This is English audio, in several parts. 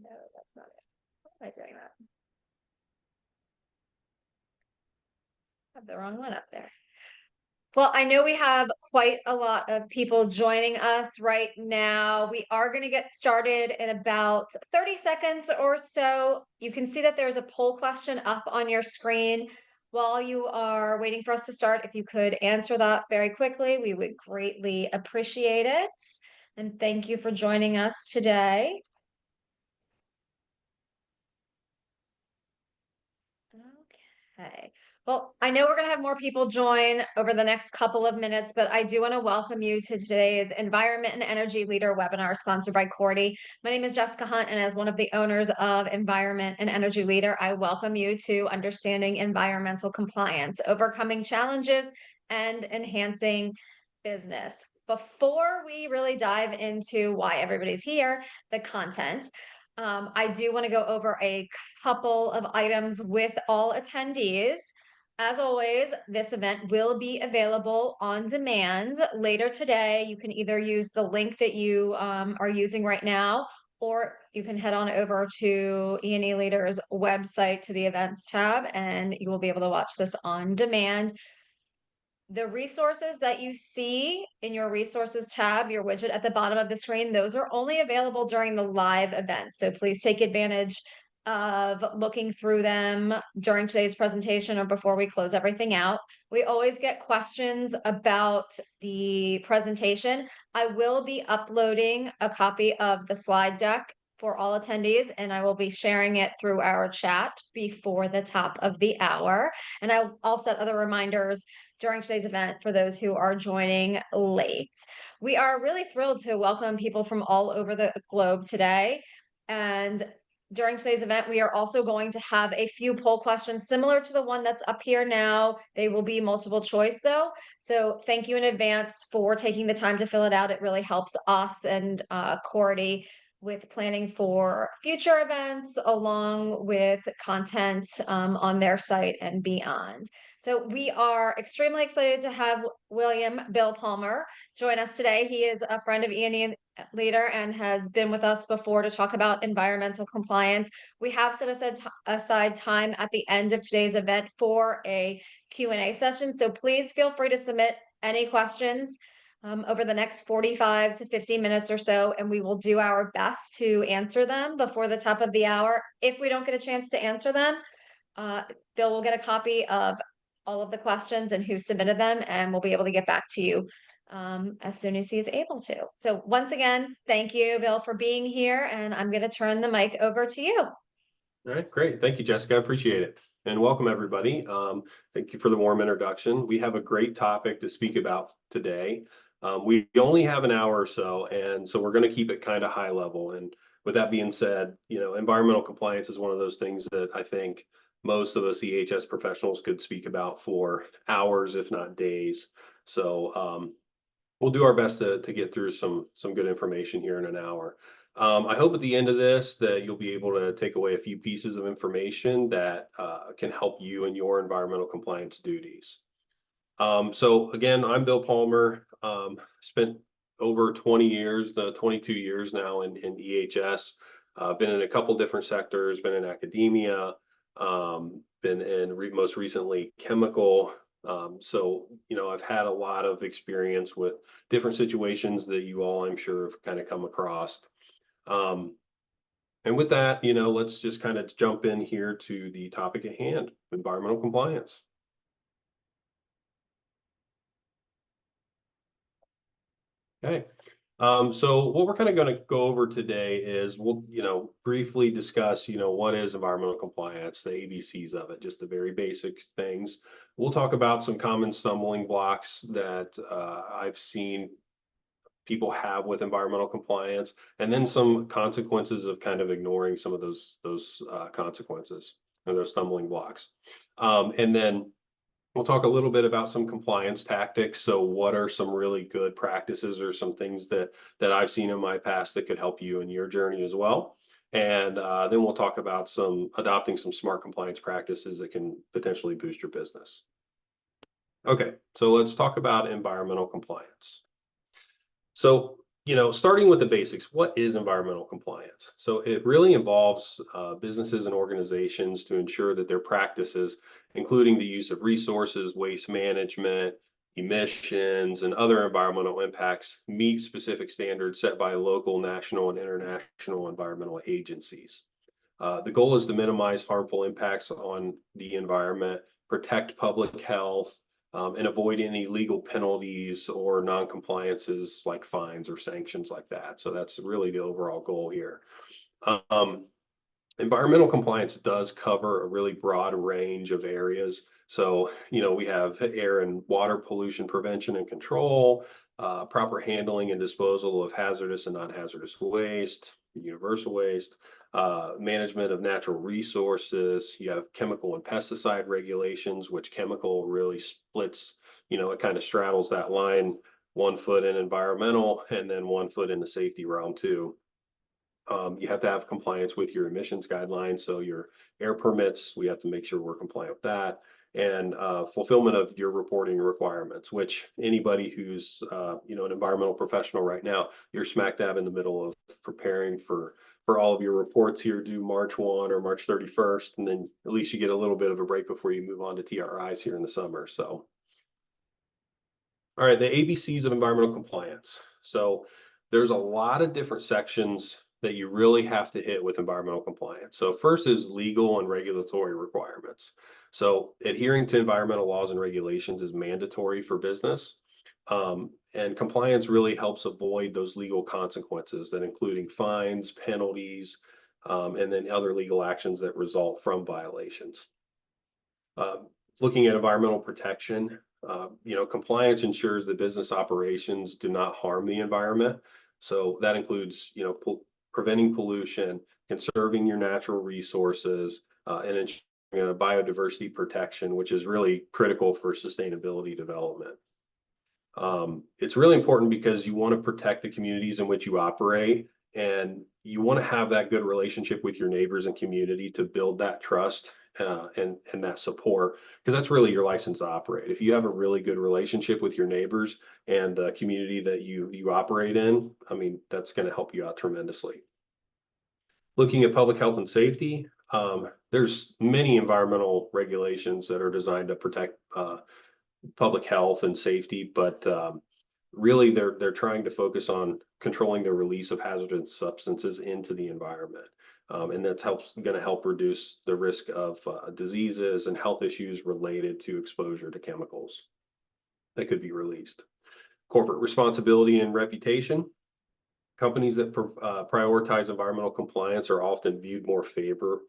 No, that's not it. Why am I doing that? I have the wrong one up there. Well, I know we have quite a lot of people joining us right now. We are going to get started in about 30 seconds or so. You can see that there's a poll question up on your screen. While you are waiting for us to start, if you could answer that very quickly, we would greatly appreciate it. And thank you for joining us today. Okay. Well, I know we're going to have more people join over the next couple of minutes, but I do want to welcome you to today's Environment and Energy Leader webinar sponsored by Cordy. My name is Jessica Hunt, and as one of the owners of Environment and Energy Leader, I welcome you to understanding environmental compliance, overcoming challenges, and enhancing business. Before we really dive into why everybody's here, the content, I do want to go over a couple of items with all attendees. As always, this event will be available on demand later today. You can either use the link that you are using right now, or you can head on over to E&E Leader's website to the events tab, and you will be able to watch this on demand. The resources that you see in your resources tab, your widget at the bottom of the screen, those are only available during the live event. So please take advantage of looking through them during today's presentation or before we close everything out. We always get questions about the presentation. I will be uploading a copy of the slide deck for all attendees, and I will be sharing it through our chat before the top of the hour. And I'll set other reminders during today's event for those who are joining late. We are really thrilled to welcome people from all over the globe today. And during today's event, we are also going to have a few poll questions similar to the one that's up here now. They will be multiple choice though. So thank you in advance for taking the time to fill it out. It really helps us and Cordy with planning for future events along with content on their site and beyond. So we are extremely excited to have Bill Palmer join us today. He is a friend of E&E Leader and has been with us before to talk about environmental compliance. We have set aside time at the end of today's event for a Q&A session. So please feel free to submit any questions over the next 45 to 50 minutes or so, and we will do our best to answer them before the top of the hour. If we don't get a chance to answer them, Bill will get a copy of all of the questions and who submitted them, and we'll be able to get back to you as soon as he is able to. So once again, thank you, Bill, for being here, and I'm going to turn the mic over to you. All right, great. Thank you, Jessica. I appreciate it. And welcome, everybody. Thank you for the warm introduction. We have a great topic to speak about today. We only have an hour or so, and so we're going to keep it kind of high level. And with that being said, environmental compliance is one of those things that I think most of us EHS professionals could speak about for hours, if not days. So we'll do our best to get through some good information here in an hour. I hope at the end of this that you'll be able to take away a few pieces of information that can help you in your environmental compliance duties. So again, I'm Bill Palmer. Spent over 20 years, 22 years now in EHS. Been in a couple different sectors, been in academia, been in most recently chemical. So, I've had a lot of experience with different situations that you all, I'm sure, have kind of come across. And with that, let's just kind of jump in here to the topic at hand, environmental compliance. Okay. So what we're kind of going to go over today is we'll, briefly discuss, what is environmental compliance, the ABCs of it, just the very basic things. We'll talk about some common stumbling blocks that I've seen people have with environmental compliance, and then some consequences of kind of ignoring some of those consequences or those stumbling blocks. And then we'll talk a little bit about some compliance tactics. So what are some really good practices or some things that I've seen in my past that could help you in your journey as well. And then we'll talk about adopting some smart compliance practices that can potentially boost your business. Okay, so let's talk about environmental compliance. So, starting with the basics, what is environmental compliance? So it really involves businesses and organizations to ensure that their practices, including the use of resources, waste management, emissions, and other environmental impacts, meet specific standards set by local, national, and international environmental agencies. The goal is to minimize harmful impacts on the environment, protect public health, and avoid any legal penalties or non-compliances like fines or sanctions like that. So that's really the overall goal here. Um, Environmental compliance does cover a really broad range of areas. So, we have air and water pollution prevention and control, proper handling and disposal of hazardous and non-hazardous waste, universal waste, management of natural resources. You have chemical and pesticide regulations, which chemical really splits, it kind of straddles that line, 1 foot in environmental and then 1 foot in the safety realm too. You have to have compliance with your emissions guidelines. So your air permits, we have to make sure we're compliant with that. And fulfillment of your reporting requirements, which anybody who's an environmental professional right now, you're smack dab in the middle of preparing for all of your reports here due March 1 or March 31st. And then at least you get a little bit of a break before you move on to TRIs here in the summer. So, all right, the ABCs of environmental compliance. So there's a lot of different sections that you really have to hit with environmental compliance. So first is legal and regulatory requirements. So adhering to environmental laws and regulations is mandatory for business. And compliance really helps avoid those legal consequences that including fines, penalties, and then other legal actions that result from violations. Looking at environmental protection, compliance ensures that business operations do not harm the environment. So that includes, preventing pollution, conserving your natural resources, and ensuring biodiversity protection, which is really critical for sustainability development. It's really important because you want to protect the communities in which you operate, and you want to have that good relationship with your neighbors and community to build that trust and that support, because that's really your license to operate. If you have a really good relationship with your neighbors and the community that you operate in, I mean, that's going to help you out tremendously. Looking at public health and safety, there's many environmental regulations that are designed to protect public health and safety, but really they're trying to focus on controlling the release of hazardous substances into the environment. And that's going to help reduce the risk of diseases and health issues related to exposure to chemicals that could be released. Corporate responsibility and reputation. Companies that prioritize environmental compliance are often viewed more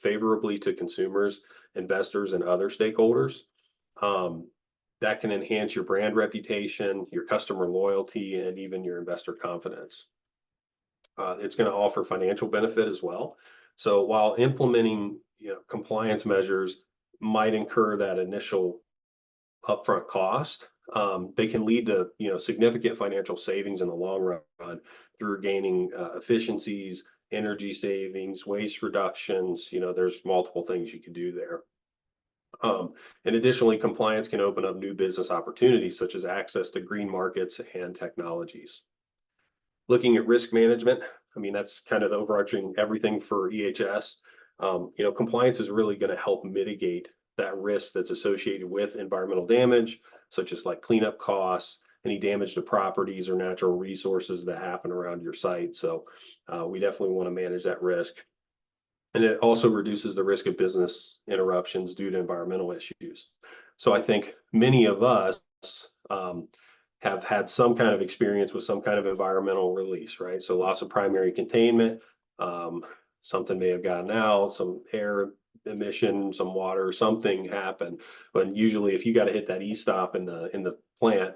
favorably to consumers, investors, and other stakeholders. That can enhance your brand reputation, your customer loyalty, and even your investor confidence. It's going to offer financial benefit as well. So while implementing compliance measures might incur that initial upfront cost, they can lead to significant financial savings in the long run through gaining efficiencies, energy savings, waste reductions. There's multiple things you can do there. And additionally, compliance can open up new business opportunities such as access to green markets and technologies. Looking at risk management, I mean, that's kind of the overarching everything for EHS. Compliance is really going to help mitigate that risk that's associated with environmental damage, such as like cleanup costs, any damage to properties or natural resources that happen around your site. So we definitely want to manage that risk. And it also reduces the risk of business interruptions due to environmental issues. So I think many of us have had some kind of experience with some kind of environmental release, right? So loss of primary containment, something may have gotten out, some air emission, some water, something happened. But usually if you got to hit that e-stop in the plant,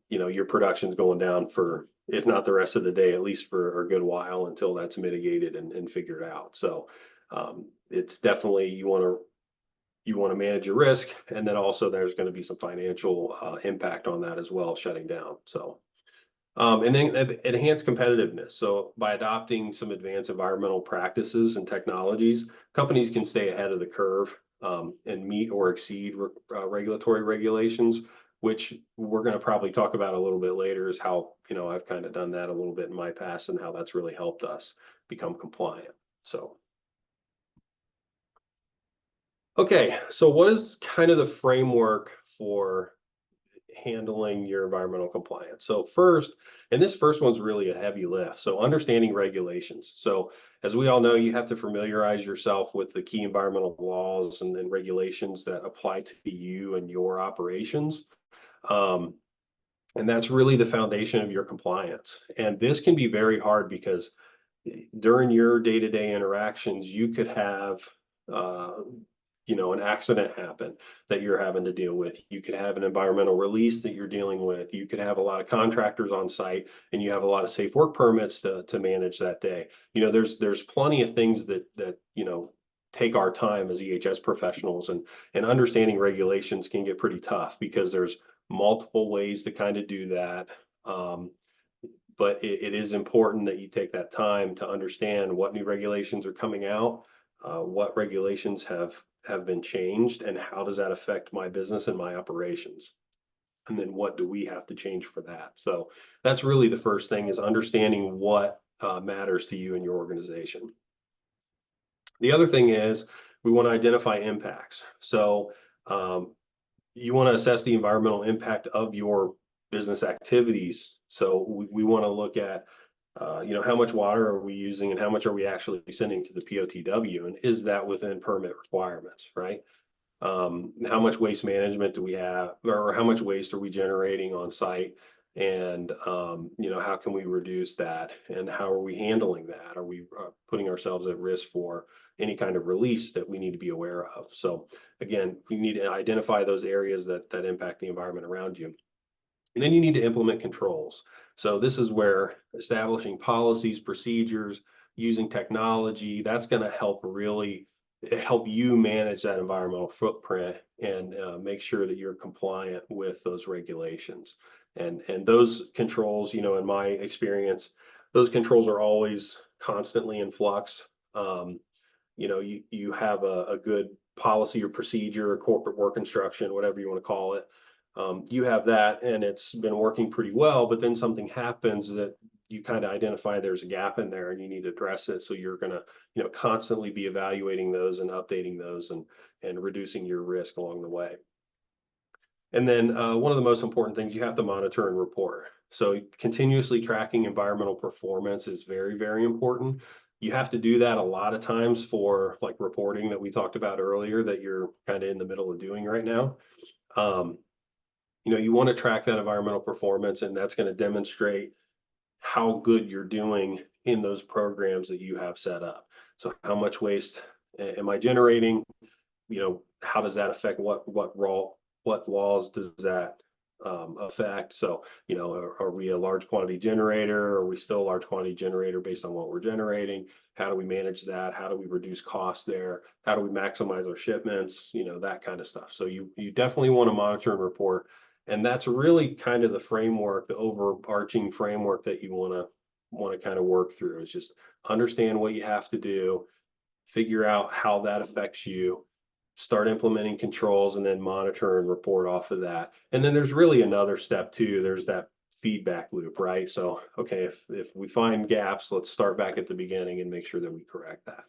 your production's going down for, if not the rest of the day, at least for a good while until that's mitigated and figured out. So it's definitely, you want to manage your risk, and then also there's going to be some financial impact on that as well, shutting down. So and then enhance competitiveness. So by adopting some advanced environmental practices and technologies, companies can stay ahead of the curve and meet or exceed regulatory regulations, which we're going to probably talk about a little bit later, is how, I've kind of done that a little bit in my past and how that's really helped us become compliant. So, okay, so what is kind of the framework for handling your environmental compliance? So first, and this first one's really a heavy lift. So understanding regulations. So as we all know, you have to familiarize yourself with the key environmental laws and regulations that apply to you and your operations. Um, and that's really the foundation of your compliance. And this can be very hard because during your day-to-day interactions, you could have uh, an accident happen that you're having to deal with. You could have an environmental release that you're dealing with. You could have a lot of contractors on site, and you have a lot of safe work permits to manage that day. There's plenty of things that take our time as EHS professionals, and understanding regulations can get pretty tough because there's multiple ways to kind of do that. Um, but it is important that you take that time to understand what new regulations are coming out, what regulations have been changed, and how does that affect my business and my operations, and then what do we have to change for that. So that's really the first thing, is understanding what matters to you and your organization. The other thing is we want to identify impacts. So um, you want to assess the environmental impact of your business activities. So we want to look at, how much water are we using and how much are we actually sending to the POTW, and is that within permit requirements, right? How much waste management do we have, or how much waste are we generating on site? And, how can we reduce that? And how are we handling that? Are we putting ourselves at risk for any kind of release that we need to be aware of? So again, you need to identify those areas that impact the environment around you. And then you need to implement controls. So this is where establishing policies, procedures, using technology, that's going to help you manage that environmental footprint and make sure that you're compliant with those regulations. And those controls, in my experience, those controls are always constantly in flux. You have a good policy or procedure, or corporate work instruction, whatever you want to call it. You have that and it's been working pretty well, but then something happens that you kind of identify there's a gap in there and you need to address it. So you're going to, constantly be evaluating those and updating those and reducing your risk along the way. And then one of the most important things, you have to monitor and report. So continuously tracking environmental performance is very, very important. You have to do that a lot of times for like reporting that we talked about earlier that you're kind of in the middle of doing right now. Um, you want to track that environmental performance, and that's going to demonstrate how good you're doing in those programs that you have set up. So how much waste am I generating? How does that affect what laws does that affect? So, are we a large quantity generator? Are we still a large quantity generator based on what we're generating? How do we manage that? How do we reduce costs there? How do we maximize our shipments? That kind of stuff. So you definitely want to monitor and report. And that's really kind of the framework, the overarching framework that you want to kind of work through, is just understand what you have to do, figure out how that affects you, start implementing controls, and then monitor and report off of that. And then there's really another step too. There's that feedback loop, right? So, okay, if we find gaps, let's start back at the beginning and make sure that we correct that.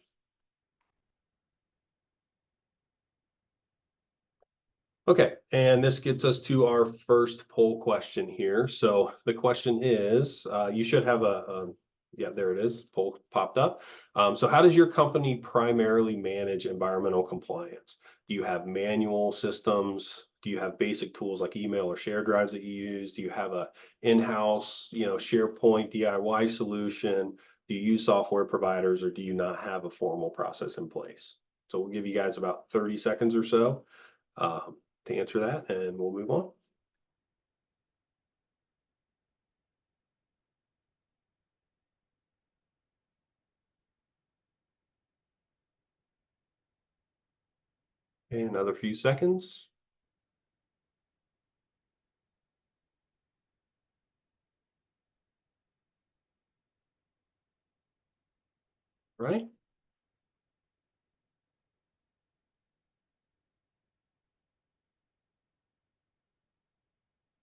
Okay, and this gets us to our first poll question here. So the question is, you should have yeah, there it is, poll popped up. So how does your company primarily manage environmental compliance? Do you have manual systems? Do you have basic tools like email or share drives that you use? Do you have a in-house, SharePoint DIY solution? Do you use software providers, or do you not have a formal process in place? So we'll give you guys about 30 seconds or so. To answer that, and we'll move on. Okay, another few seconds. Right.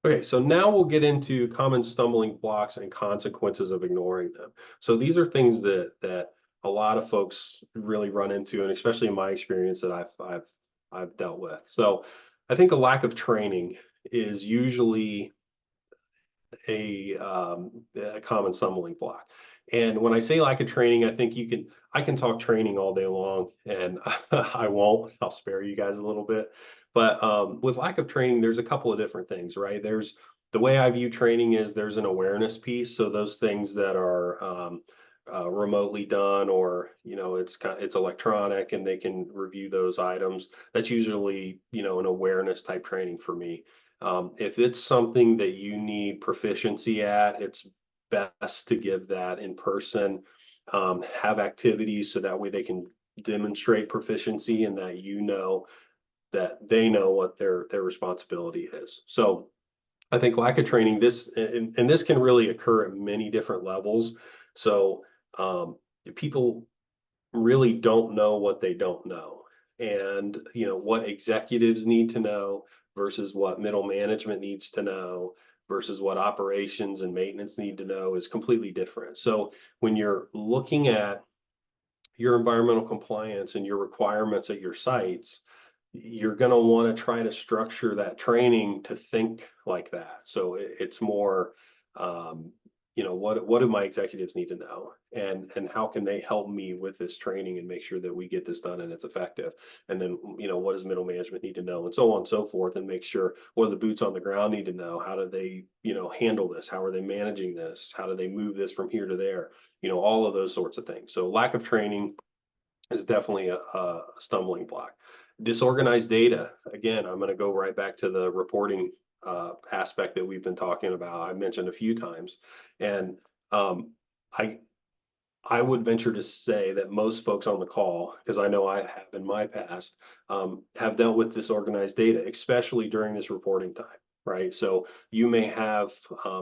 Okay, so now we'll get into common stumbling blocks and consequences of ignoring them. So these are things that a lot of folks really run into, and especially in my experience that I've dealt with. So I think a lack of training is usually a common stumbling block. And when I say lack of training, I think I can talk training all day long, and I won't. I'll spare you guys a little bit. But with lack of training, there's a couple of different things, right? There's the way I view training is there's an awareness piece. So those things that are remotely done, or it's electronic, and they can review those items. That's usually an awareness type training for me. If it's something that you need proficiency at, it's best to give that in person. Have activities so that way they can demonstrate proficiency, and that that they know what their responsibility is. So I think lack of training, and this can really occur at many different levels. So people really don't know what they don't know, and what executives need to know versus what middle management needs to know versus what operations and maintenance need to know is completely different. So when you're looking at your environmental compliance and your requirements at your sites, you're going to want to try to structure that training to think like that. So it's more, um, what do my executives need to know, and how can they help me with this training and make sure that we get this done and it's effective. And then, what does middle management need to know, and so on and so forth, and make sure what do the boots on the ground need to know. How do they, handle this? How are they managing this? How do they move this from here to there? All of those sorts of things. So lack of training is definitely a stumbling block. Disorganized data. Again, I'm going to go right back to the reporting aspect that we've been talking about. I mentioned a few times, and um, I I would venture to say that most folks on the call, because I know I have in my past, have dealt with disorganized data, especially during this reporting time, right? So you may have,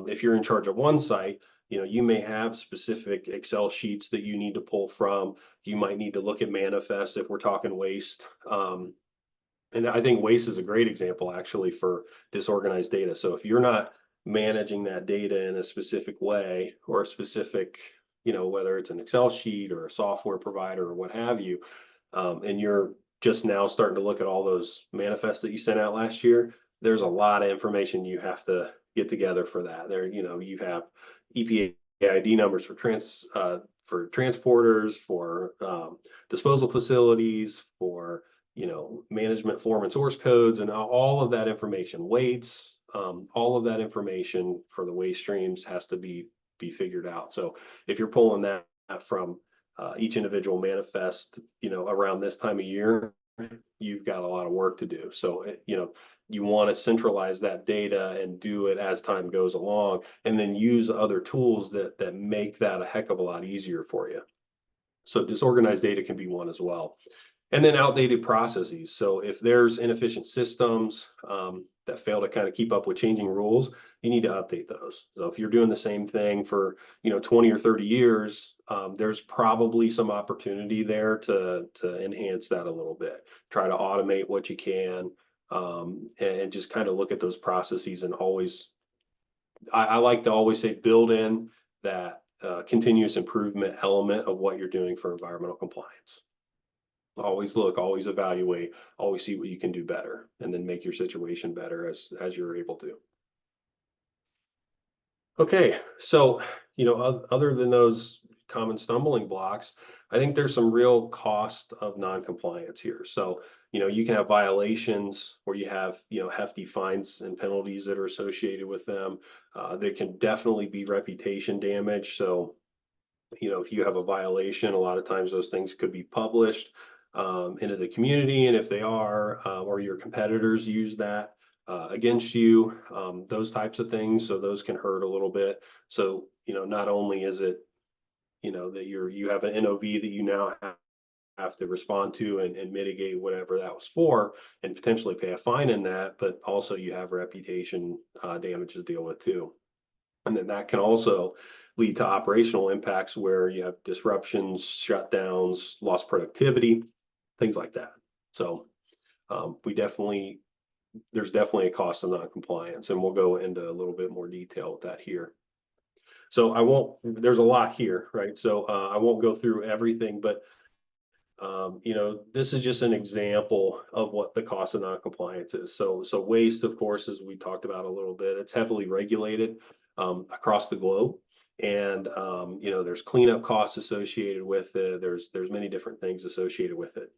if you're in charge of one site, you may have specific Excel sheets that you need to pull from. You might need to look at manifests if we're talking waste. And I think waste is a great example actually for disorganized data. So if you're not managing that data in a specific way, or a specific, whether it's an Excel sheet or a software provider or what have you, and you're just now starting to look at all those manifests that you sent out last year, there's a lot of information you have to get together for that. You have EPA ID numbers for transporters, for disposal facilities, for management form and source codes, and all of that information, weights, all of that information for the waste streams has to be figured out. So if you're pulling that from each individual manifest, around this time of year, you've got a lot of work to do. So, you want to centralize that data and do it as time goes along, and then use other tools that make that a heck of a lot easier for you. So disorganized data can be one as well. And then outdated processes. So if there's inefficient systems that fail to kind of keep up with changing rules, you need to update those. So if you're doing the same thing for 20 or 30 years, there's probably some opportunity there to enhance that a little bit. Try to automate what you can, and just kind of look at those processes, and always, I like to always say, build in that continuous improvement element of what you're doing for environmental compliance. Always look, always evaluate, always see what you can do better, and then make your situation better as you're able to. Okay, so other than those common stumbling blocks, I think there's some real cost of non-compliance here. So you can have violations where you have hefty fines and penalties that are associated with them. There can definitely be reputation damage. So if you have a violation, a lot of times those things could be published into the community, and if they are, or your competitors use that against you, those types of things. So those can hurt a little bit. So not only is it that you have an NOV that you now have to respond to and mitigate whatever that was for, and potentially pay a fine in that, but also you have reputation damage to deal with too. And then that can also lead to operational impacts where you have disruptions, shutdowns, lost productivity, things like that. So we definitely there's definitely a cost of non-compliance, and we'll go into a little bit more detail with that here. So I won't, there's a lot here, right? So I won't go through everything, but this is just an example of what the cost of non-compliance is. So waste, of course, as we talked about a little bit, it's heavily regulated across the globe. And there's cleanup costs associated with it. There's many different things associated with it.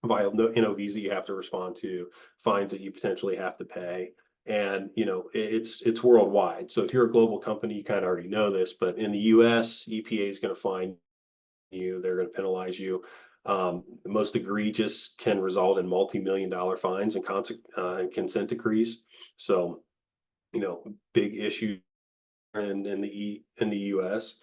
Via NOVs that you have to respond to, fines that you potentially have to pay. And it's worldwide. So if you're a global company, you kind of already know this, but in the US, EPA is going to fine you, they're going to penalize you. The most egregious can result in multi-million-dollar fines and consent decrees. So, big issue in the US.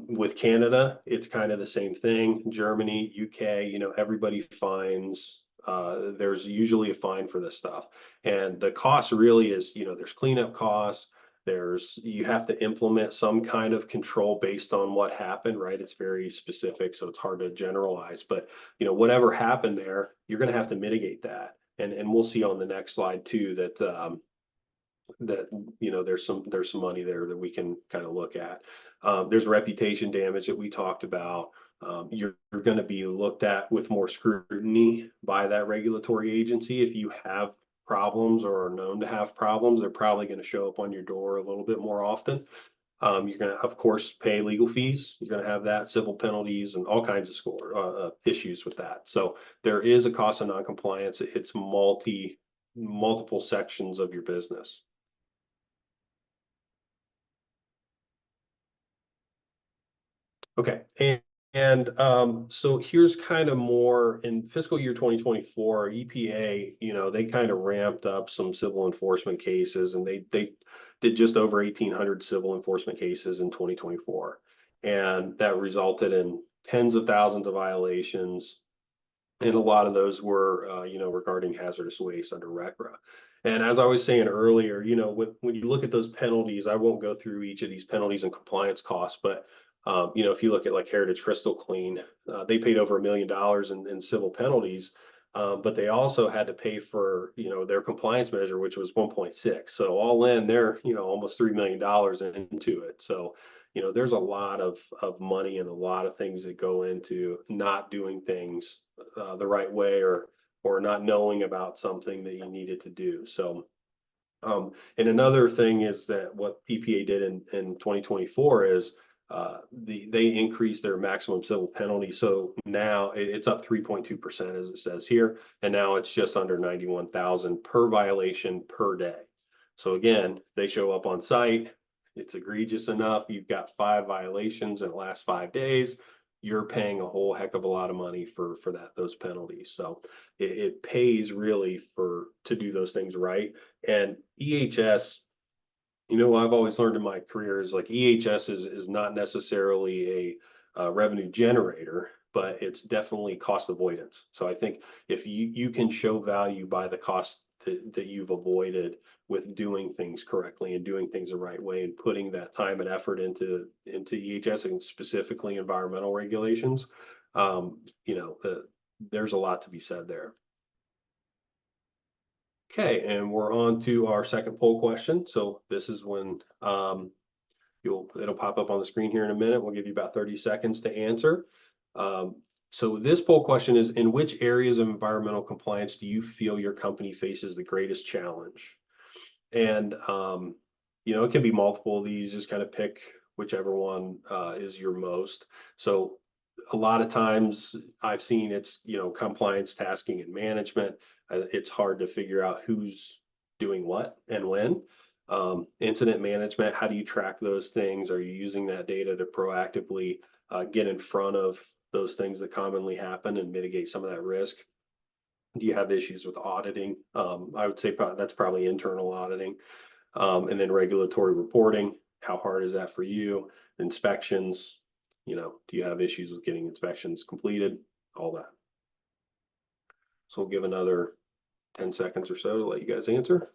With Canada, it's kind of the same thing. Germany, UK, everybody fines. There's usually a fine for this stuff, and the cost really is, there's cleanup costs. You have to implement some kind of control based on what happened, right? It's very specific, so it's hard to generalize. But whatever happened there, you're going to have to mitigate that, and we'll see on the next slide too that there's some money there that we can kind of look at. There's reputation damage that we talked about. You're going to be looked at with more scrutiny by that regulatory agency. If you have problems or are known to have problems, they're probably going to show up on your door a little bit more often. You're going to, of course, pay legal fees. You're going to have that, civil penalties, and all kinds of issues with that. So there is a cost of noncompliance. It's multiple sections of your business. Okay, so here's kind of more in fiscal year 2024, EPA, they kind of ramped up some civil enforcement cases, and they did just over 1,800 civil enforcement cases in 2024. And that resulted in tens of thousands of violations. And a lot of those were, regarding hazardous waste under RCRA. And as I was saying earlier, when you look at those penalties, I won't go through each of these penalties and compliance costs, but if you look at like Heritage Crystal Clean, they paid over $1 million in civil penalties, but they also had to pay for their compliance measure, which was 1.6. So all in, they're almost $3 million into it. So there's a lot of money and a lot of things that go into not doing things the right way, or not knowing about something that you needed to do. So and another thing is that what EPA did in 2024 is they increased their maximum civil penalty. So now it's up 3.2%, as it says here, and now it's just under 91,000 per violation per day. So again, they show up on site, it's egregious enough, you've got 5 violations in the last 5 days, you're paying a whole heck of a lot of money for those penalties. So it pays really to do those things right. And EHS, I've always learned in my career is like EHS is not necessarily a revenue generator, but it's definitely cost avoidance. So I think if you can show value by the cost that you've avoided with doing things correctly and doing things the right way and putting that time and effort into EHS and specifically environmental regulations, there's a lot to be said there. Okay, and we're on to our second poll question. So this is when it'll pop up on the screen here in a minute. We'll give you about 30 seconds to answer. So this poll question is, in which areas of environmental compliance do you feel your company faces the greatest challenge? And it can be multiple of these, just kind of pick whichever one is your most. So a lot of times I've seen it's, compliance, tasking, and management. It's hard to figure out who's doing what and when. Incident management, how do you track those things? Are you using that data to proactively get in front of those things that commonly happen and mitigate some of that risk? Do you have issues with auditing? I would say that's probably internal auditing. And then regulatory reporting, how hard is that for you? Inspections, do you have issues with getting inspections completed? All that. So we'll give another 10 seconds or so to let you guys answer.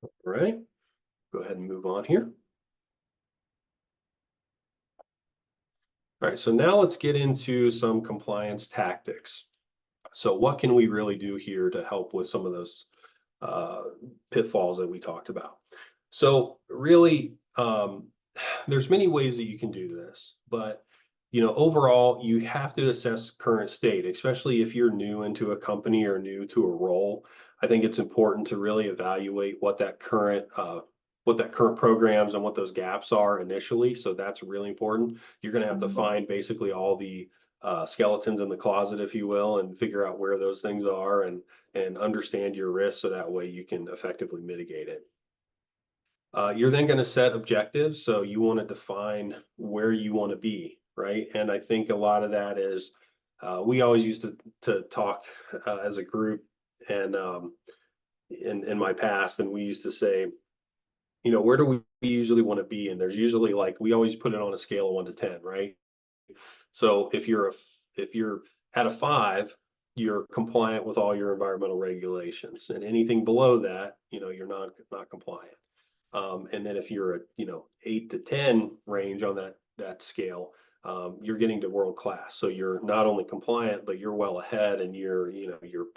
All right, go ahead and move on here. All right, so now let's get into some compliance tactics. So what can we really do here to help with some of those uh, pitfalls that we talked about? So really, there's many ways that you can do this, but overall, you have to assess current state, especially if you're new into a company or new to a role. I think it's important to really evaluate what that current programs and what those gaps are initially. So that's really important. You're going to have to find basically all the skeletons in the closet, if you will, and figure out where those things are and understand your risk so that way you can effectively mitigate it. You're then going to set objectives. So you want to define where you want to be, right? And I think a lot of that is we always used to talk as a group and in my past, and we used to say, where do we usually want to be? And there's usually like we always put it on a scale of 1 to 10, right? So if you're at a 5, you're compliant with all your environmental regulations, and anything below that, you're not compliant. And then if you're at 8 to 10 range on that scale, you're getting to world class. So you're not only compliant, but you're well ahead, and you're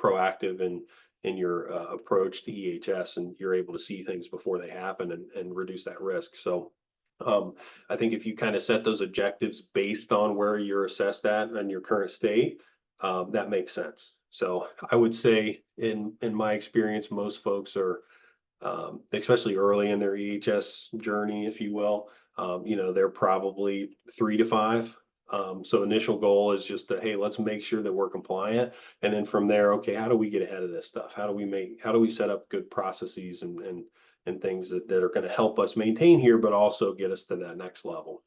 proactive in your approach to EHS, and you're able to see things before they happen and reduce that risk. So I think if you kind of set those objectives based on where you're assessed at and your current state, that makes sense. So I would say in my experience, most folks are especially early in their EHS journey, if you will, they're probably 3 to 5. So initial goal is just to, hey, let's make sure that we're compliant. And then from there, okay, how do we get ahead of this stuff? How do we set up good processes and things that are going to help us maintain here, but also get us to that next level.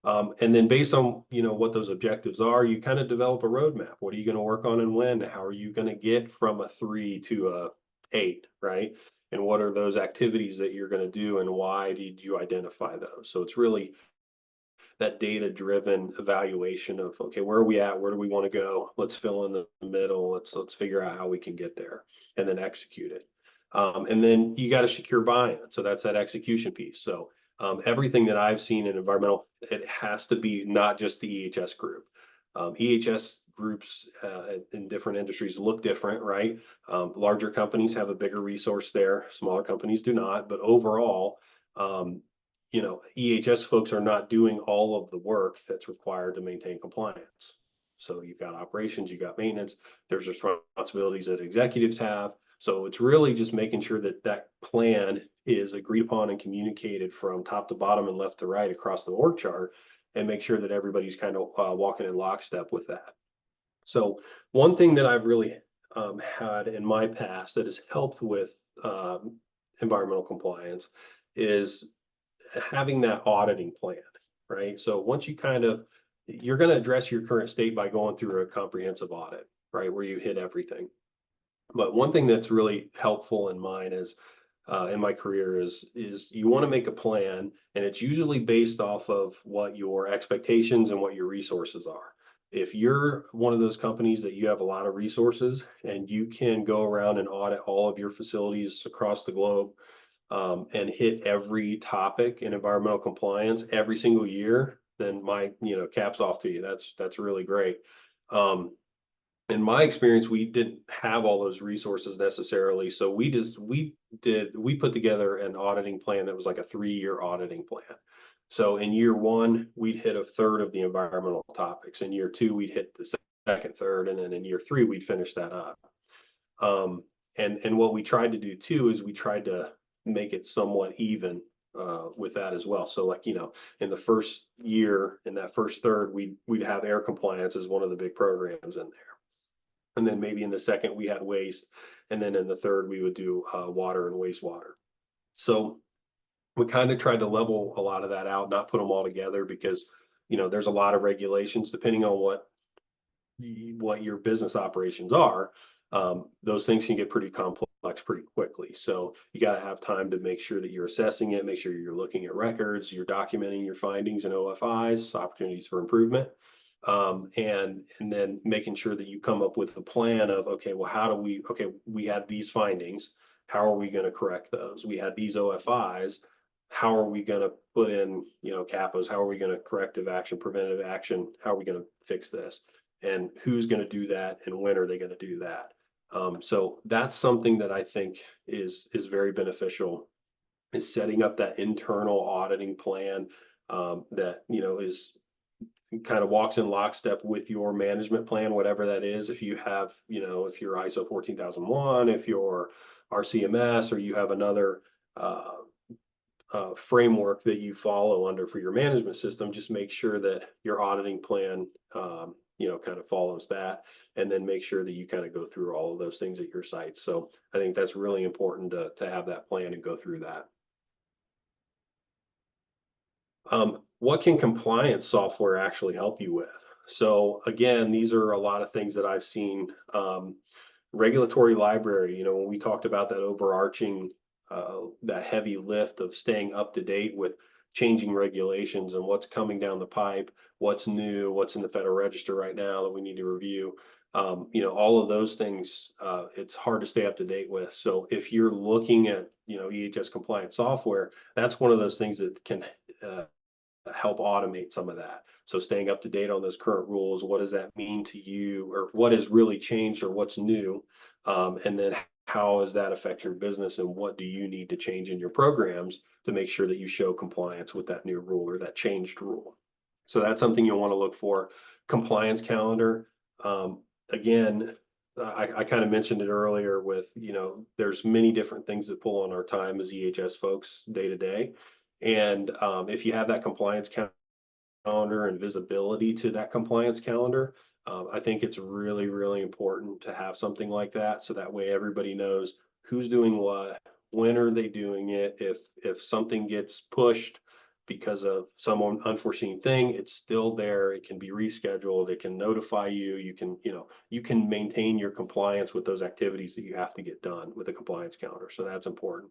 And then based on, what those objectives are, you kind of develop a roadmap. What are you going to work on and when? How are you going to get from a 3 to a 8, right? And what are those activities that you're going to do and why did you identify those? So it's really that data driven evaluation of, okay, where are we at? Where do we want to go? Let's fill in the middle. Let's figure out how we can get there and then execute it. And then you got to secure buy-in. So that's that execution piece. So everything that I've seen in environmental, it has to be not just the EHS group. EHS groups in different industries look different, right? Larger companies have a bigger resource there. Smaller companies do not. But overall, um, EHS folks are not doing all of the work that's required to maintain compliance. So you've got operations, you've got maintenance, there's responsibilities that executives have. So it's really just making sure that that plan is agreed upon and communicated from top to bottom and left to right across the org chart, and make sure that everybody's kind of walking in lockstep with that. So one thing that I've really had in my past that has helped with environmental compliance is having that auditing plan, right? So once you're going to address your current state by going through a comprehensive audit, right, where you hit everything. But one thing that's really helpful in mine is in my career is you want to make a plan, and it's usually based off of what your expectations and what your resources are. If you're one of those companies that you have a lot of resources and you can go around and audit all of your facilities across the globe and hit every topic in environmental compliance every single year, then my caps off to you. That's really great. Um, in my experience, we didn't have all those resources necessarily. So we put together an auditing plan that was like a 3-year auditing plan. So in year 1, we'd hit a third of the environmental topics. In year 2, we'd hit the second third, and then in year 3, we'd finish that up. And what we tried to do too is we tried to make it somewhat even with that as well. So like, in the first year, in that first third, we'd have air compliance as one of the big programs in there. And then maybe in the second we had waste, and then in the third we would do water and wastewater. So we kind of tried to level a lot of that out, not put them all together because there's a lot of regulations depending on what your business operations are. Those things can get pretty complex pretty quickly. So you got to have time to make sure that you're assessing it, make sure you're looking at records, you're documenting your findings and OFIs, opportunities for improvement. And then making sure that you come up with a plan of, okay, well, we had these findings. How are we going to correct those? We had these OFIs. how are we going to put in, CAPAs? How are we going to corrective action, preventative action? How are we going to fix this? And who's going to do that? And when are they going to do that? So that's something that I think is very beneficial, is setting up that internal auditing plan that is kind of walks in lockstep with your management plan, whatever that is. If you have, if you're ISO 14001, if you're RCMS, or you have another framework that you follow under for your management system, just make sure that your auditing plan, kind of follows that, and then make sure that you kind of go through all of those things at your site. So I think that's really important to have that plan and go through that. What can compliance software actually help you with? So again, these are a lot of things that I've seen. Regulatory library, when we talked about that overarching, that heavy lift of staying up to date with changing regulations and what's coming down the pipe, what's new, what's in the Federal Register right now that we need to review. All of those things, it's hard to stay up to date with. So if you're looking at, EHS compliant software, that's one of those things that can help automate some of that. So staying up to date on those current rules, what does that mean to you, or what has really changed, or what's new? And then how does that affect your business, and what do you need to change in your programs to make sure that you show compliance with that new rule or that changed rule? So that's something you'll want to look for. Compliance calendar. Again, I kind of mentioned it earlier with, there's many different things that pull on our time as EHS folks day to day. And if you have that compliance calendar and visibility to that compliance calendar, I think it's really, really important to have something like that. So that way everybody knows who's doing what, when are they doing it. If something gets pushed because of some unforeseen thing, it's still there. It can be rescheduled. It can notify you. You can maintain your compliance with those activities that you have to get done with a compliance calendar. So that's important.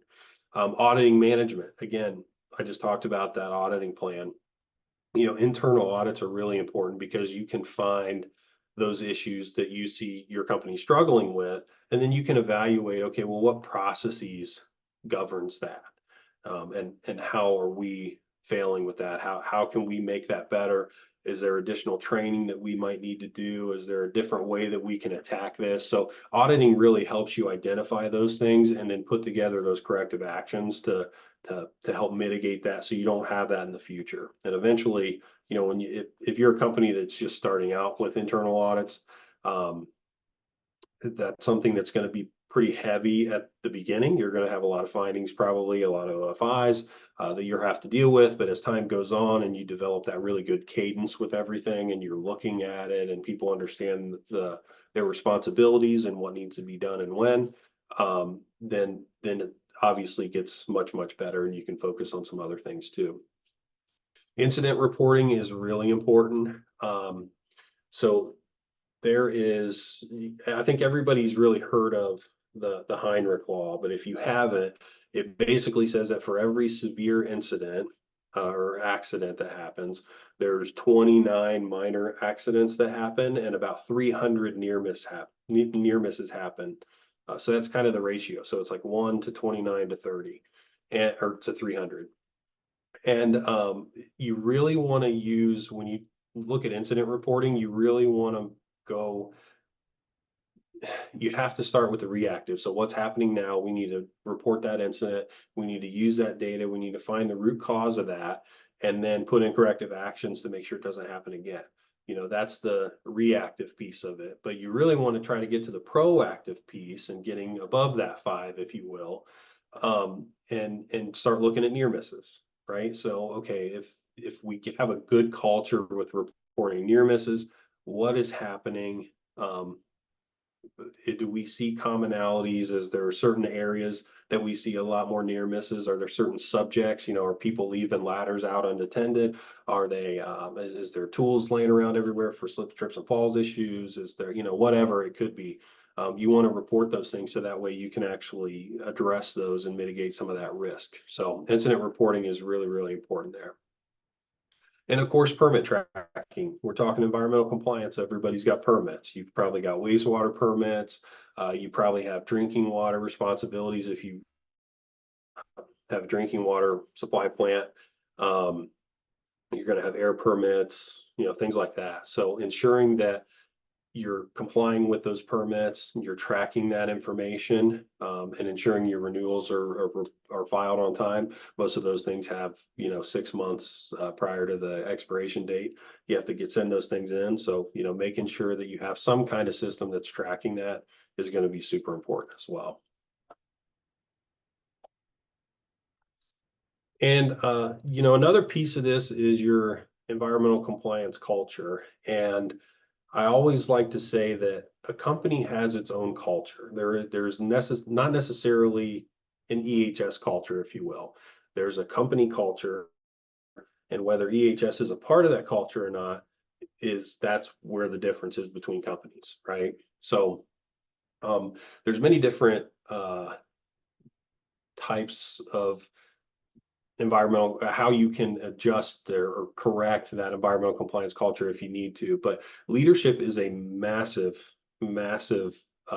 Auditing management. Again, I just talked about that auditing plan. Internal audits are really important because you can find those issues that you see your company struggling with, and then you can evaluate, okay, well, what processes governs that? And how are we failing with that? How can we make that better? Is there additional training that we might need to do? Is there a different way that we can attack this? So auditing really helps you identify those things and then put together those corrective actions to help mitigate that, so you don't have that in the future. And eventually, when if you're a company that's just starting out with internal audits, that's something that's going to be pretty heavy at the beginning. You're going to have a lot of findings, probably a lot of OFIs that you have to deal with. But as time goes on and you develop that really good cadence with everything, and you're looking at it, and people understand their responsibilities and what needs to be done and when, then it obviously gets much, much better, and you can focus on some other things too. Incident reporting is really important. So there is, I think everybody's really heard of the Heinrich Law, but if you haven't, it basically says that for every severe incident or accident that happens, there's 29 minor accidents that happen, and about 300 near misses happen. So that's kind of the ratio. So it's like 1 to 29 to 30, or to 300. And you really want to use, when you look at incident reporting, you really want to go, you have to start with the reactive. So what's happening now? We need to report that incident. We need to use that data. We need to find the root cause of that, and then put in corrective actions to make sure it doesn't happen again. That's the reactive piece of it. But you really want to try to get to the proactive piece and getting above that 5, if you will, and start looking at near misses, right? So, okay, if we have a good culture with reporting near misses, what is happening? Do we see commonalities? Is there certain areas that we see a lot more near misses? Are there certain subjects? Are people leaving ladders out unattended? Are they? Is there tools laying around everywhere for slips, trips, and falls issues? Is there, whatever it could be? You want to report those things so that way you can actually address those and mitigate some of that risk. So incident reporting is really, really important there. And of course, permit tracking. We're talking environmental compliance. Everybody's got permits. You've probably got wastewater permits. You probably have drinking water responsibilities if you have a drinking water supply plant. You're going to have air permits, things like that. So ensuring that you're complying with those permits, you're tracking that information, and ensuring your renewals are filed on time. Most of those things have, 6 months prior to the expiration date. You have to send those things in. So, making sure that you have some kind of system that's tracking that is going to be super important as well. And, another piece of this is your environmental compliance culture. And I always like to say that a company has its own culture. There's not necessarily an EHS culture, if you will. There's a company culture, and whether EHS is a part of that culture or not, that's where the difference is between companies, right? So there's many different types of environmental, how you can adjust or correct that environmental compliance culture if you need to. But leadership is a massive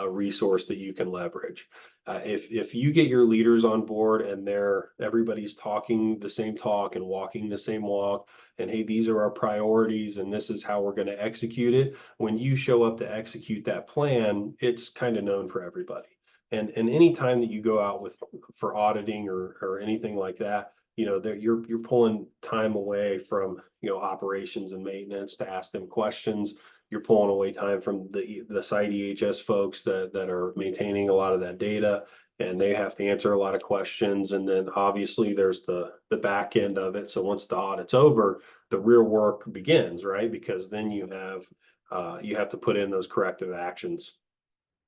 resource that you can leverage. If you get your leaders on board and everybody's talking the same talk and walking the same walk, and hey, these are our priorities and this is how we're going to execute it. When you show up to execute that plan, it's kind of known for everybody. And any time that you go out for auditing or anything like that, that you're pulling time away from, operations and maintenance to ask them questions. You're pulling away time from the site EHS folks that are maintaining a lot of that data, and they have to answer a lot of questions. And then obviously there's the back end of it. So once the audit's over, the real work begins, right? Because then you have to put in those corrective actions.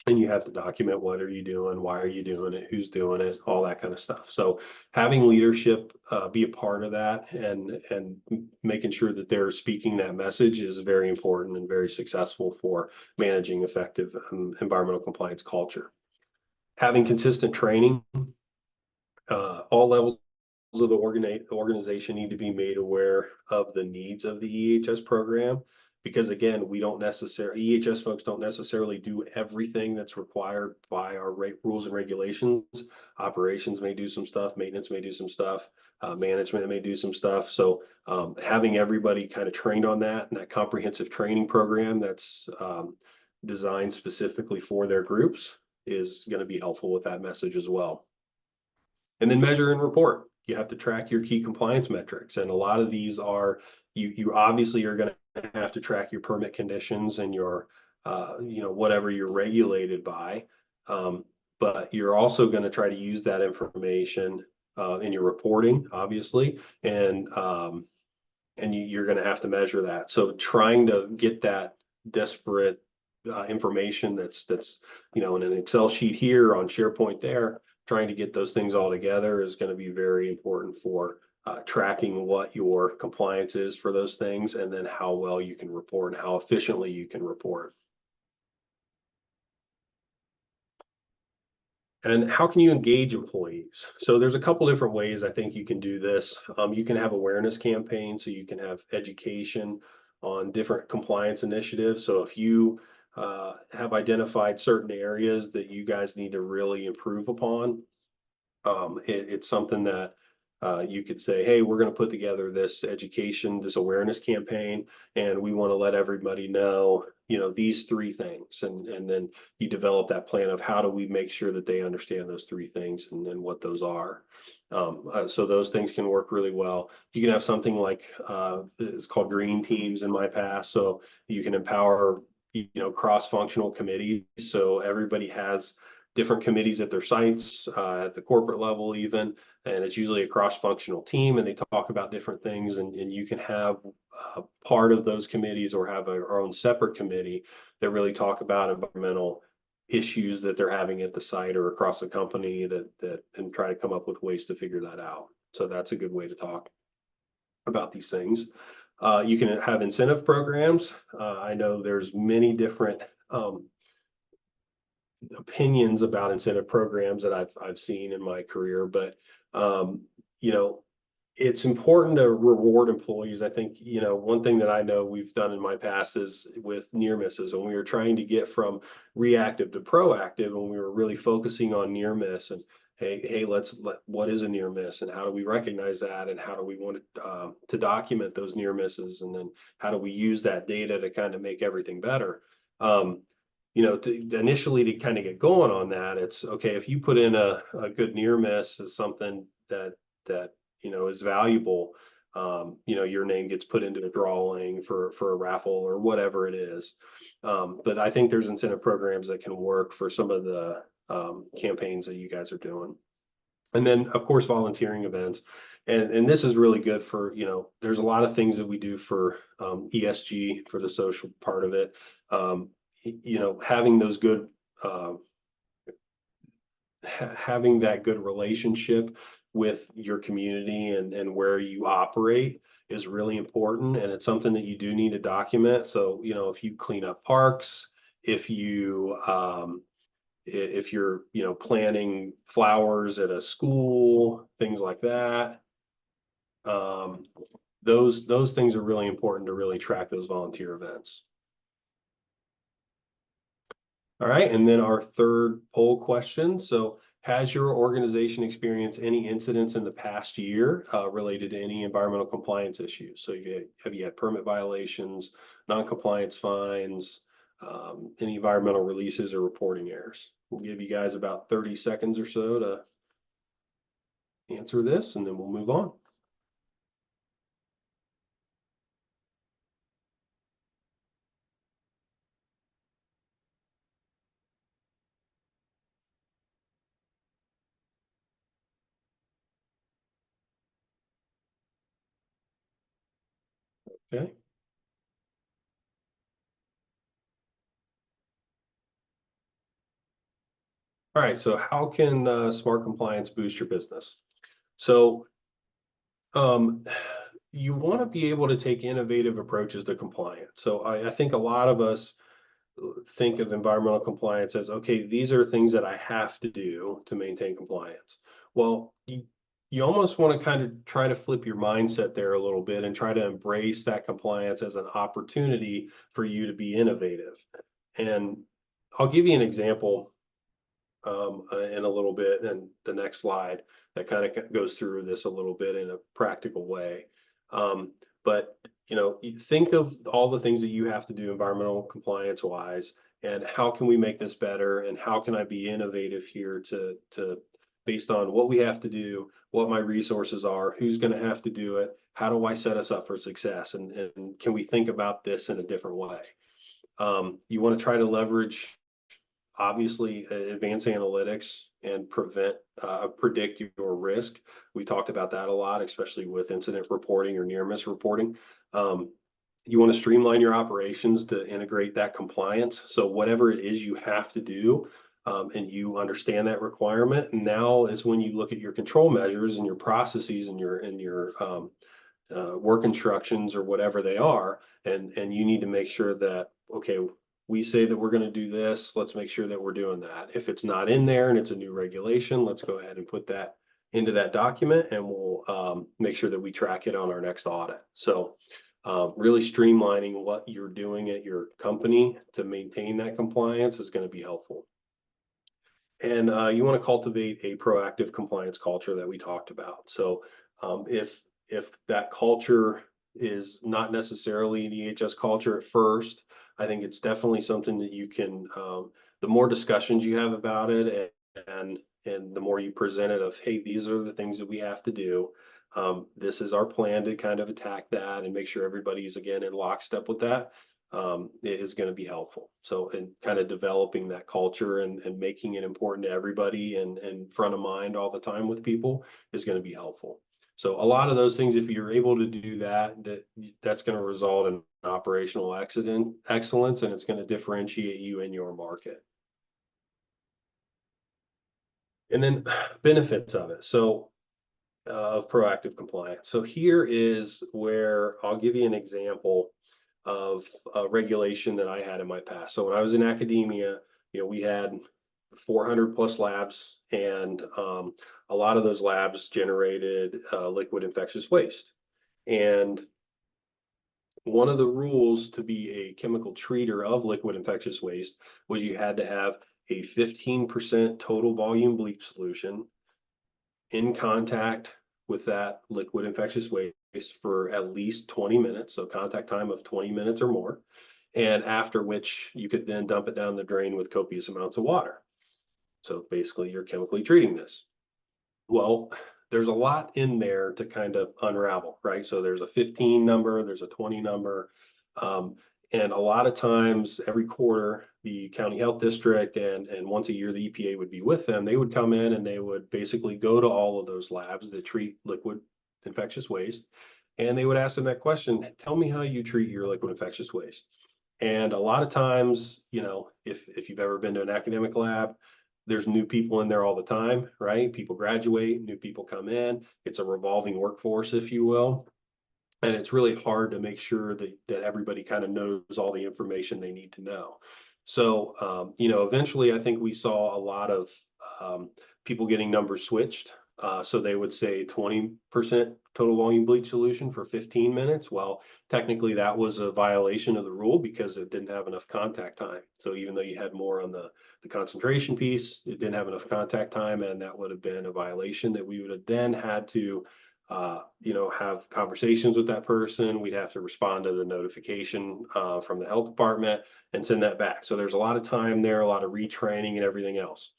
And you have to document what are you doing, why are you doing it, who's doing it, all that kind of stuff. So having leadership be a part of that and making sure that they're speaking that message is very important and very successful for managing effective environmental compliance culture. Having consistent training, all levels of the organization need to be made aware of the needs of the EHS program. Because again, EHS folks don't necessarily do everything that's required by our rules and regulations. Operations may do some stuff, maintenance may do some stuff, management may do some stuff. So having everybody kind of trained on that, and that comprehensive training program that's designed specifically for their groups is going to be helpful with that message as well. And then measure and report. You have to track your key compliance metrics. And a lot of these you obviously are going to have to track your permit conditions and your, whatever you're regulated by. But you're also going to try to use that information in your reporting, obviously. And you're going to have to measure that. So trying to get that desperate information that's in an Excel sheet here, on SharePoint there, trying to get those things all together is going to be very important for tracking what your compliance is for those things, and then how well you can report and how efficiently you can report. And how can you engage employees? So there's a couple different ways I think you can do this. You can have awareness campaigns, so you can have education on different compliance initiatives. So if you have identified certain areas that you guys need to really improve upon, it's something that you could say, hey, we're going to put together this awareness campaign, and we want to let everybody know, these three things. And then you develop that plan of how do we make sure that they understand those three things and then what those are. So those things can work really well. You can have something like, it's called green teams in my past. So you can empower, cross-functional committees. So everybody has different committees at their sites, at the corporate level even, and it's usually a cross-functional team, and they talk about different things, and you can have part of those committees or have our own separate committee that really talk about environmental issues that they're having at the site or across the company and try to come up with ways to figure that out. So that's a good way to talk about these things. You can have incentive programs. I know there's many different opinions about incentive programs that I've seen in my career, but it's important to reward employees. I think, one thing that I know we've done in my past is with near misses, when we were trying to get from reactive to proactive, when we were really focusing on near miss hey, what is a near miss, and how do we recognize that, and how do we want to document those near misses, and then how do we use that data to kind of make everything better. Um, initially to kind of get going on that, it's okay if you put in a good near miss as something that is valuable. Your name gets put into a drawing for a raffle or whatever it is. But I think there's incentive programs that can work for some of the campaigns that you guys are doing. And then, of course, volunteering events. And this is really good for, there's a lot of things that we do for ESG, for the social part of it. Having those good, uh, having that good relationship with your community and where you operate is really important. And it's something that you do need to document. So, if you clean up parks, if you, if you're planting flowers at a school, things like that, um, those things are really important to really track those volunteer events. All right, and then our third poll question. So has your organization experienced any incidents in the past year related to any environmental compliance issues? So have you had permit violations, non-compliance fines, any environmental releases or reporting errors? We'll give you guys about 30 seconds or so to answer this, and then we'll move on. Okay. All right. So how can smart compliance boost your business? So um, you want to be able to take innovative approaches to compliance. So I think a lot of us think of environmental compliance as, okay, these are things that I have to do to maintain compliance. Well, you almost want to kind of try to flip your mindset there a little bit and try to embrace that compliance as an opportunity for you to be innovative. And I'll give you an example in a little bit, and the next slide that kind of goes through this a little bit in a practical way. But you think of all the things that you have to do environmental compliance wise, and how can we make this better, and how can I be innovative here to based on what we have to do, what my resources are, who's going to have to do it, how do I set us up for success, and can we think about this in a different way? You want to try to leverage obviously advanced analytics and predict your risk. We talked about that a lot, especially with incident reporting or near miss reporting. You want to streamline your operations to integrate that compliance. So whatever it is you have to do, and you understand that requirement, now is when you look at your control measures and your processes and your work instructions or whatever they are, and you need to make sure that, okay, we say that we're going to do this, let's make sure that we're doing that. If it's not in there and it's a new regulation, let's go ahead and put that into that document, and we'll make sure that we track it on our next audit. So really streamlining what you're doing at your company to maintain that compliance is going to be helpful. And you want to cultivate a proactive compliance culture that we talked about. So if that culture is not necessarily an EHS culture at first, I think it's definitely something that you can. The more discussions you have about it, and the more you present it of, hey, these are the things that we have to do. This is our plan to kind of attack that and make sure everybody's again in lockstep with that. It is going to be helpful. So, and kind of developing that culture and making it important to everybody and front of mind all the time with people is going to be helpful. So a lot of those things, if you're able to do that, that's going to result in operational excellence, and it's going to differentiate you in your market. And then benefits of it. So of proactive compliance. So here is where I'll give you an example of a regulation that I had in my past. So when I was in academia, we had 400 plus labs, and a lot of those labs generated liquid infectious waste. And one of the rules to be a chemical treater of liquid infectious waste was you had to have a 15% total volume bleach solution, in contact with that liquid infectious waste for at least 20 minutes, so contact time of 20 minutes or more, and after which you could then dump it down the drain with copious amounts of water. So basically, you're chemically treating this. Well, there's a lot in there to kind of unravel, right? So there's a 15 number, there's a 20 number. Um, and a lot of times, every quarter, the county health district and once a year, the EPA would be with them. They would come in and they would basically go to all of those labs that treat liquid infectious waste. And they would ask them that question, tell me how you treat your liquid infectious waste. And a lot of times, if you've ever been to an academic lab, there's new people in there all the time, right? People graduate, new people come in. It's a revolving workforce, if you will. And it's really hard to make sure that everybody kind of knows all the information they need to know. So, eventually I think we saw a lot of people getting numbers switched. So they would say 20% total volume bleach solution for 15 minutes. Well, technically that was a violation of the rule because it didn't have enough contact time. So even though you had more on the concentration piece, it didn't have enough contact time, and that would have been a violation that we would have then had to have conversations with that person. We'd have to respond to the notification from the health department and send that back. So there's a lot of time there, a lot of retraining and everything else.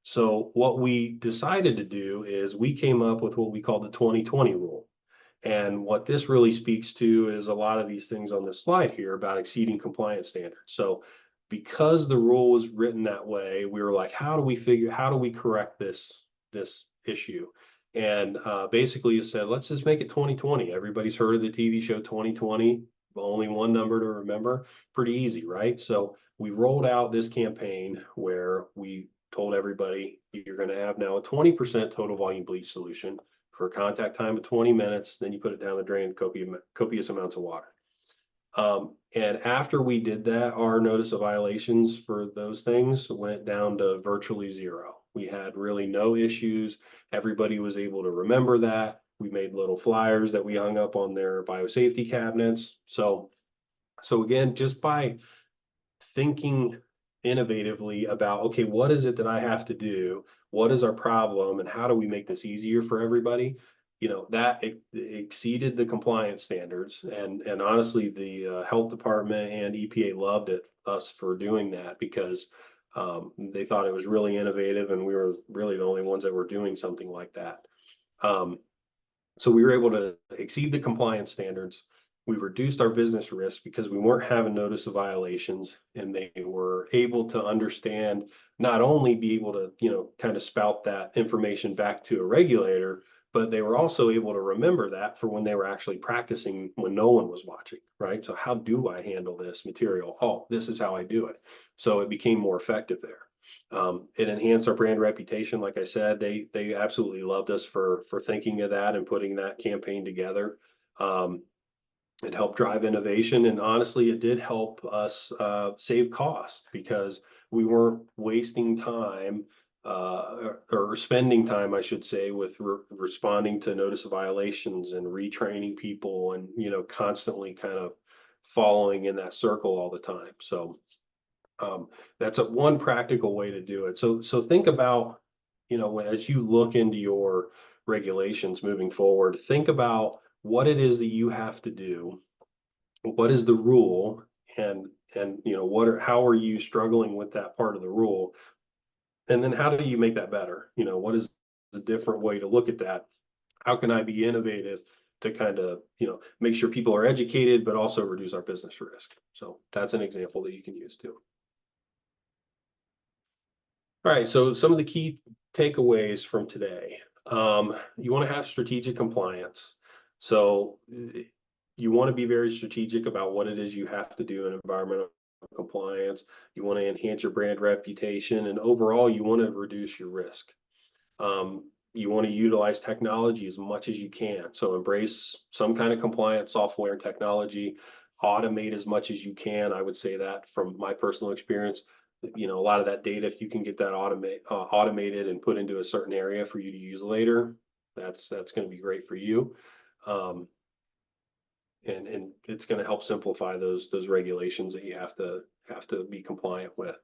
So what we decided to do is we came up with what we call the 2020 rule. And what this really speaks to is a lot of these things on this slide here about exceeding compliance standards. So because the rule was written that way, we were like, how do we correct this issue? And basically it said, let's just make it 2020. Everybody's heard of the TV show 2020, only one number to remember. Pretty easy, right? So we rolled out this campaign where we told everybody you're going to have now a 20% total volume bleach solution for a contact time of 20 minutes. Then you put it down the drain with copious amounts of water. And after we did that, our notice of violations for those things went down to virtually zero. We had really no issues. Everybody was able to remember that. We made little flyers that we hung up on their biosafety cabinets. So again, just by thinking innovatively about, okay, what is it that I have to do? What is our problem? And how do we make this easier for everybody? That exceeded the compliance standards. And honestly, the health department and EPA loved us for doing that because they thought it was really innovative and we were really the only ones that were doing something like that. So we were able to exceed the compliance standards. We reduced our business risk because we weren't having notice of violations, and they were able to understand, not only be able to, kind of spout that information back to a regulator, but they were also able to remember that for when they were actually practicing when no one was watching, right? So how do I handle this material? Oh, this is how I do it. So it became more effective there. It enhanced our brand reputation. Like I said, they absolutely loved us for thinking of that and putting that campaign together. It helped drive innovation, and honestly, it did help us save costs because we weren't wasting time or spending time, I should say, with responding to notice of violations and retraining people, and constantly kind of following in that circle all the time. So that's one practical way to do it. So think about, as you look into your regulations moving forward, think about what it is that you have to do. What is the rule, and how are you struggling with that part of the rule? And then how do you make that better? What is a different way to look at that? How can I be innovative to kind of, make sure people are educated, but also reduce our business risk? So that's an example that you can use too. All right, so some of the key takeaways from today. You want to have strategic compliance. So you want to be very strategic about what it is you have to do in environmental compliance. You want to enhance your brand reputation, and overall, you want to reduce your risk. You want to utilize technology as much as you can. So embrace some kind of compliance software and technology. Automate as much as you can. I would say that from my personal experience. A lot of that data, if you can get that automated and put into a certain area for you to use later, that's going to be great for you. And it's going to help simplify those regulations that you have to be compliant with.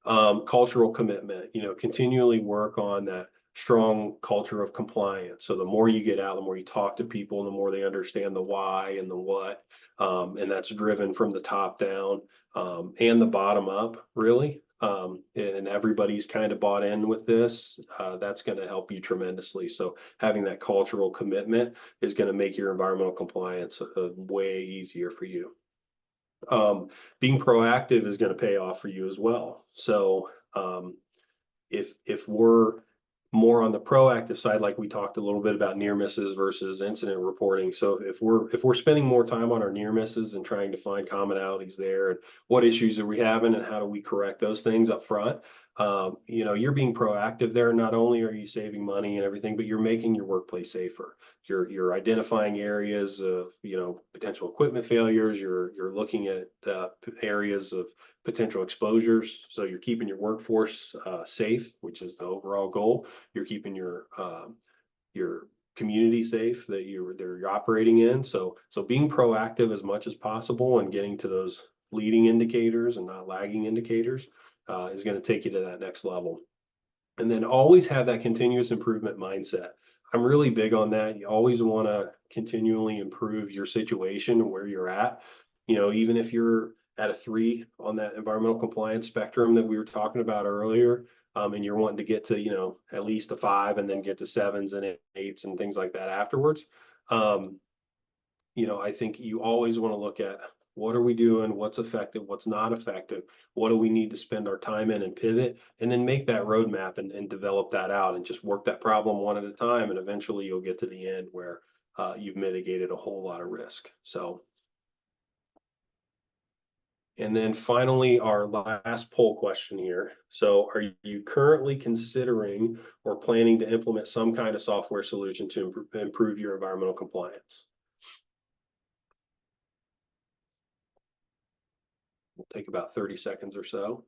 Cultural commitment, continually work on that strong culture of compliance. So the more you get out, the more you talk to people, the more they understand the why and the what. And that's driven from the top down, and the bottom up, really. And everybody's kind of bought in with this. That's going to help you tremendously. So having that cultural commitment is going to make your environmental compliance way easier for you. Being proactive is going to pay off for you as well. So if we're more on the proactive side, like we talked a little bit about near misses versus incident reporting. So if we're spending more time on our near misses and trying to find commonalities there, and what issues are we having and how do we correct those things up front, you're being proactive there. Not only are you saving money and everything, but you're making your workplace safer. You're identifying areas of potential equipment failures. You're looking at areas of potential exposures. So you're keeping your workforce safe, which is the overall goal. You're keeping your community safe that you're operating in. So being proactive as much as possible and getting to those leading indicators and not lagging indicators is going to take you to that next level. And then always have that continuous improvement mindset. I'm really big on that. You always want to continually improve your situation and where you're at. Even if you're at a 3 on that environmental compliance spectrum that we were talking about earlier, and you're wanting to get to, at least a 5 and then get to 7s and 8s and things like that afterwards. I think you always want to look at what are we doing, what's effective, what's not effective, what do we need to spend our time in and pivot, and then make that roadmap and develop that out and just work that problem one at a time. And eventually you'll get to the end where you've mitigated a whole lot of risk. So, and then finally, our last poll question here. So are you currently considering or planning to implement some kind of software solution to improve your environmental compliance? We'll take about 30 seconds or so.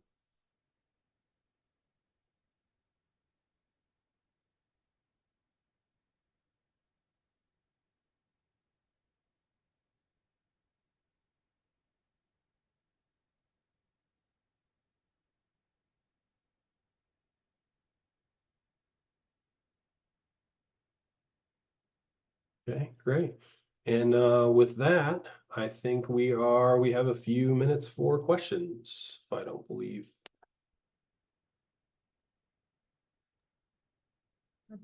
Okay, great. And with that, I think we have a few minutes for questions, if I don't believe.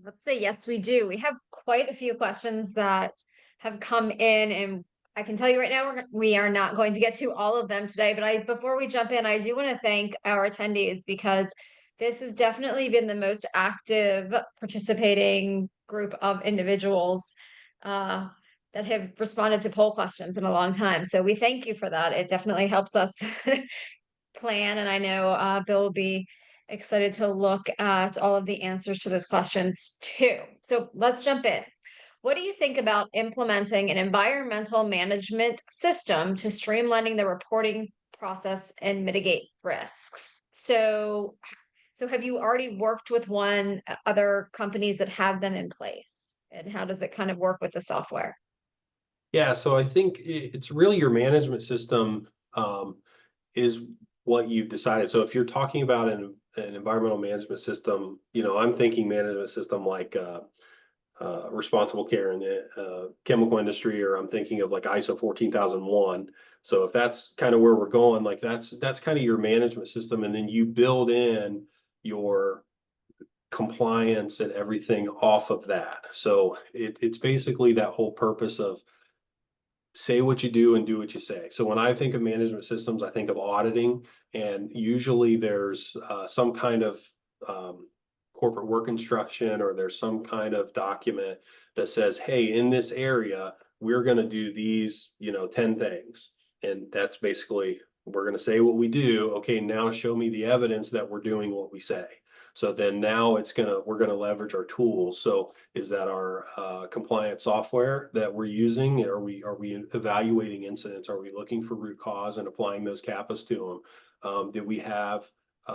Let's say yes, we do. We have quite a few questions that have come in, and I can tell you right now, we are not going to get to all of them today. But before we jump in, I do want to thank our attendees because this has definitely been the most active participating group of individuals uh, that have responded to poll questions in a long time. So we thank you for that. It definitely helps us plan, and I know Bill will be excited to look at all of the answers to those questions too. So let's jump in. What do you think about implementing an environmental management system to streamlining the reporting process and mitigate risks? So have you already worked with other companies that have them in place? And how does it kind of work with the software? Yeah, so I think it's really your management system is what you've decided. So if you're talking about an environmental management system, I'm thinking management system like responsible care in the chemical industry, or I'm thinking of like ISO 14001. So if that's kind of where we're going, like that's kind of your management system, and then you build in your compliance and everything off of that. So it's basically that whole purpose of say what you do and do what you say. So when I think of management systems, I think of auditing, and usually there's some kind of corporate work instruction, or there's some kind of document that says, hey, in this area, we're going to do these, 10 things. And that's basically, we're going to say what we do. Okay, now show me the evidence that we're doing what we say. So then now we're gonna leverage our tools. So is that our compliance software that we're using? Are we evaluating incidents? Are we looking for root cause and applying those CAPAs to them? Did we have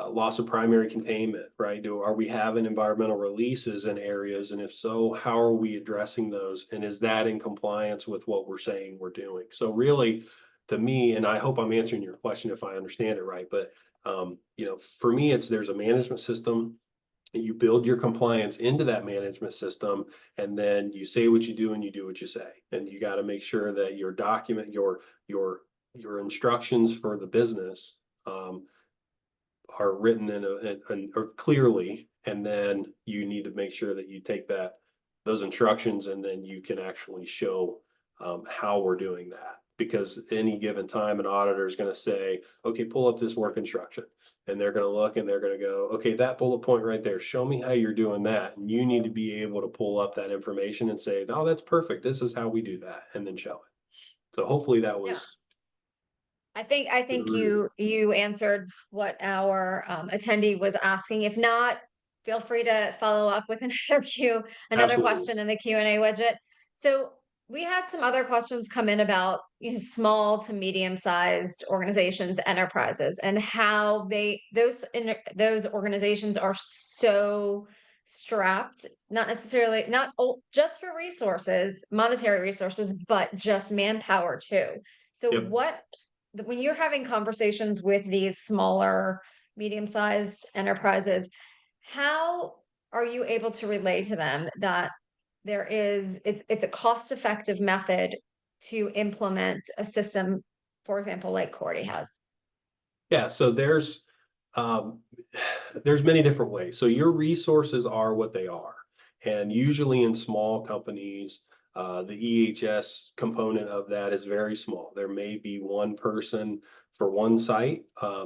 loss of primary containment, right? Are we having environmental releases in areas? And if so, how are we addressing those? And is that in compliance with what we're saying we're doing? So really, to me, and I hope I'm answering your question if I understand it right, but for me, there's a management system, You build your compliance into that management system, and then you say what you do and you do what you say. And you got to make sure that your document, your instructions for the business um, are written or clearly, and then you need to make sure that you take those instructions and then you can actually show how we're doing that. Because any given time, an auditor is going to say, okay, pull up this work instruction. And they're going to look and they're going to go, okay, that bullet point right there, show me how you're doing that. And you need to be able to pull up that information and say, oh, that's perfect. This is how we do that, and then show it. So hopefully that Yeah. was I think you answered what our attendee was asking. If not, feel free to follow up with another absolutely. question in the Q&A widget. So we had some other questions come in about small to medium-sized organizations, enterprises, and how those organizations are so strapped, not necessarily just for resources, monetary resources, but just manpower too. So Yep. when you're having conversations with these smaller, medium-sized enterprises, how are you able to relay to them that it's a cost-effective method to implement a system, for example, like Cordy has? Yeah, so um, there's many different ways. So your resources are what they are, and usually in small companies, the EHS component of that is very small. There may be one person for one site.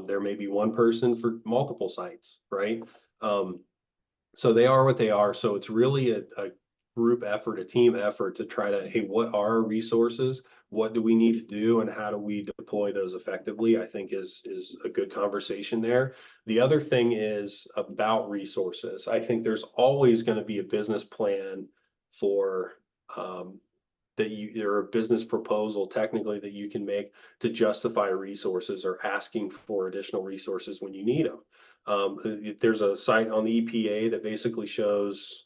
There may be one person for multiple sites, right? Um, so they are what they are. So it's really a group effort, a team effort to try to, hey, what are our resources? What do we need to do, and how do we deploy those effectively? I think is a good conversation there. The other thing is about resources. I think there's always going to be a business plan for um, or a business proposal technically that you can make to justify resources or asking for additional resources when you need them. There's a site on the EPA that basically shows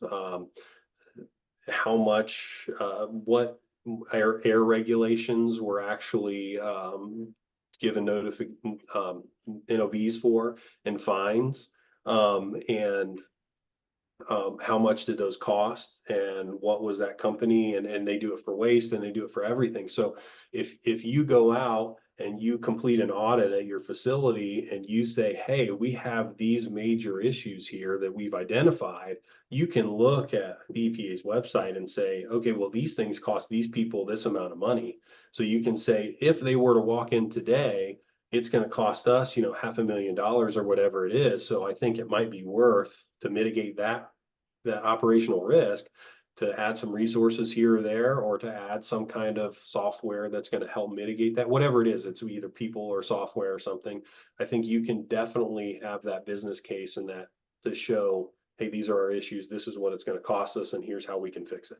how much, what air regulations were actually given NOVs for and fines. And how much did those cost and what was that company, and they do it for waste and they do it for everything. So if you go out and you complete an audit at your facility and you say, hey, we have these major issues here that we've identified, you can look at the EPA's website and say, okay, well, these things cost these people this amount of money. So you can say, if they were to walk in today, it's going to cost us, $500,000 or whatever it is. So I think it might be worth to mitigate that operational risk, to add some resources here or there, or to add some kind of software that's going to help mitigate that, whatever it is. It's either people or software or something. I think you can definitely have that business case and that to show, hey, these are our issues. This is what it's going to cost us, and here's how we can fix it.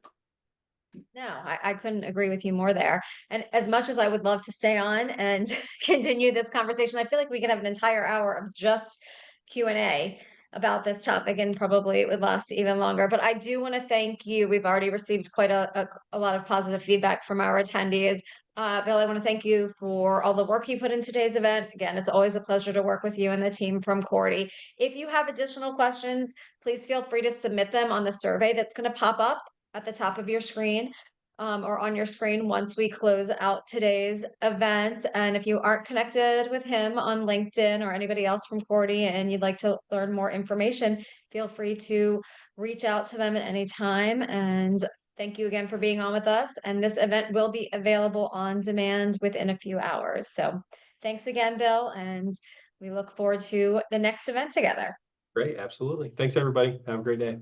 No, I couldn't agree with you more there. And as much as I would love to stay on and continue this conversation, I feel like we could have an entire hour of just Q&A about this topic, and probably it would last even longer. But I do want to thank you. We've already received quite a lot of positive feedback from our attendees. Bill, I want to thank you for all the work you put in today's event. Again, it's always a pleasure to work with you and the team from Cordy. If you have additional questions, please feel free to submit them on the survey that's going to pop up at the top of your screen, or on your screen once we close out today's event. And if you aren't connected with him on LinkedIn or anybody else from Cordy and you'd like to learn more information, feel free to reach out to them at any time. And thank you again for being on with us. And this event will be available on demand within a few hours. So thanks again, Bill. And we look forward to the next event together. Great, absolutely. Thanks, everybody. Have a great day.